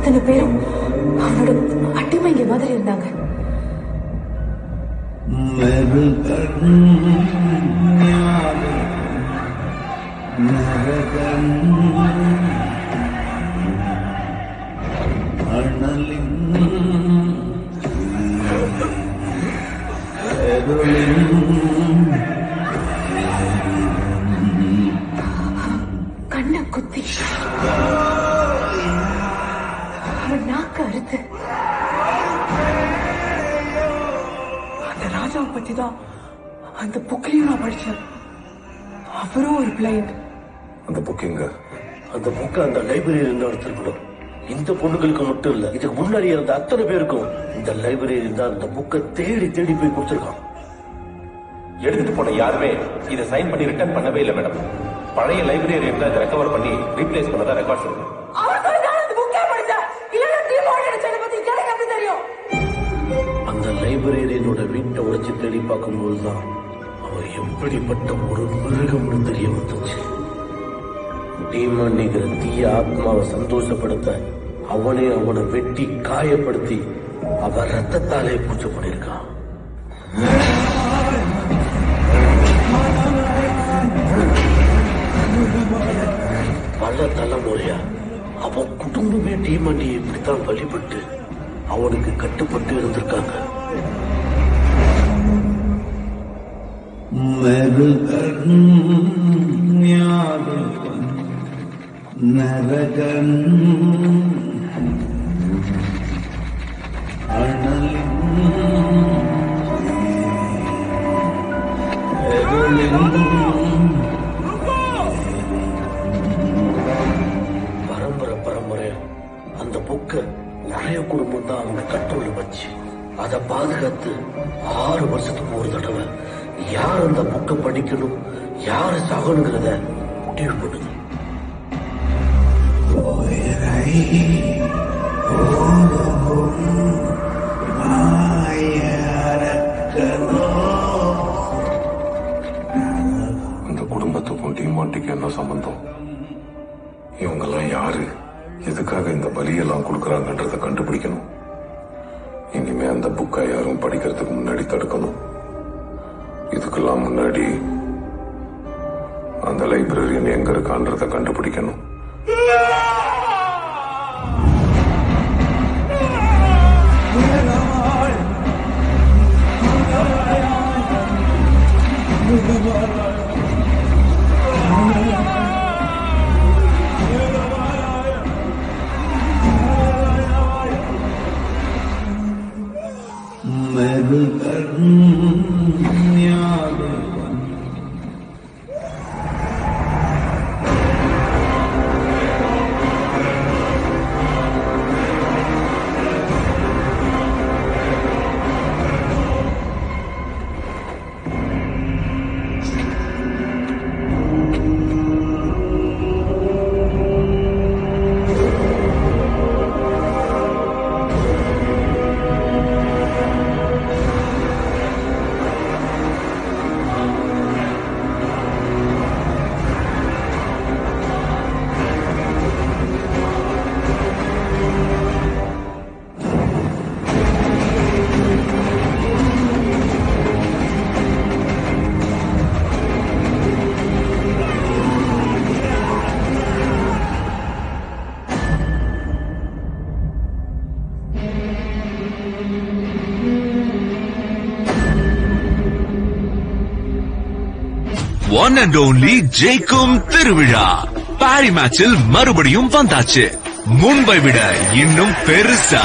அத்தனை பேரும் அவனோட அடிமைங்க மாதிரி இருந்தாங்க. கண்ண குத்தி அவன் நாக்கு அறுத்து. அந்த ராஜாவை பத்தி தான் அந்த புக்கையும் நான் படிச்சேன். அவரும் ஒரு பிளைண்ட். அந்த புக்கிங்க அந்த புக்கை அந்த லைப்ரரியில இருந்து எடுத்திருக்கணும். இந்த பொண்ணுகளுக்கு மட்டும் இல்ல, இதுக்கு முன்னாடி இருந்த அத்தனை பேருக்கும் இந்த லைப்ரரி தான் அந்த புக்கை தேடி தேடி போய் கொடுத்திருக்கான். எடுத்துட்டு போன யாருமே இதை சைன் பண்ணி ரிட்டர்ன் பண்ணவே இல்லை மேடம். பழைய லைப்ரரி இதை ரெக்கவர் பண்ணி ரீப்ளேஸ் பண்ணதா ரெக்கார்ட்ஸ் இருக்கு. அந்த லைப்ரரியனோட வீட்டை உடைச்சு தேடி பார்க்கும்போதுதான் அவர் எப்படிப்பட்ட ஒரு மிருகம்னு தெரிய வந்துச்சு. டீமன்ங்கிற தீய ஆத்மாவை சந்தோஷப்படுத்த அவனை வெட்டி காயப்படுத்தி அவன் ரத்தத்தாலே பூஜை பண்ணிருக்கான். பல தலைமுறையா அவன் குடும்பமே டீமண்டியை இப்படித்தான் வழிபட்டு அவனுக்கு கட்டுப்பட்டு இருந்திருக்காங்க. பரம்பரையா அந்த புக்க நிறைய குடும்பம் தான் அவங்க கண்ட்ரோல்ல வச்சு அதை பாதுகாத்து 6 வருஷத்துக்கு ஒரு தடவை யார் அந்த புக்கை படிக்கணும் யாரு சாகணுங்கிறத முடிவு பண்ணுது. அந்த குடும்பத்துக்கும் டீமாண்டிக்கு என்ன சம்பந்தம்? இவங்கெல்லாம் யாரு, எதுக்காக இந்த பலியெல்லாம் கொடுக்கறாங்கன்றத கண்டுபிடிக்கணும். இனிமே அந்த புக்கை யாரும் படிக்கிறதுக்கு முன்னாடி தடுக்கணும். இதுக்கெல்லாம் முன்னாடி அந்த லைப்ரரியன் எங்க இருக்கான்றத கண்டுபிடிக்கணும். ஒன் அண்ட் ஓன்லி ஜெயிக்கும் திருவிழா பாரி மேட்சில் மறுபடியும் வந்தாச்சு. முன்பை விட இன்னும் பெருசா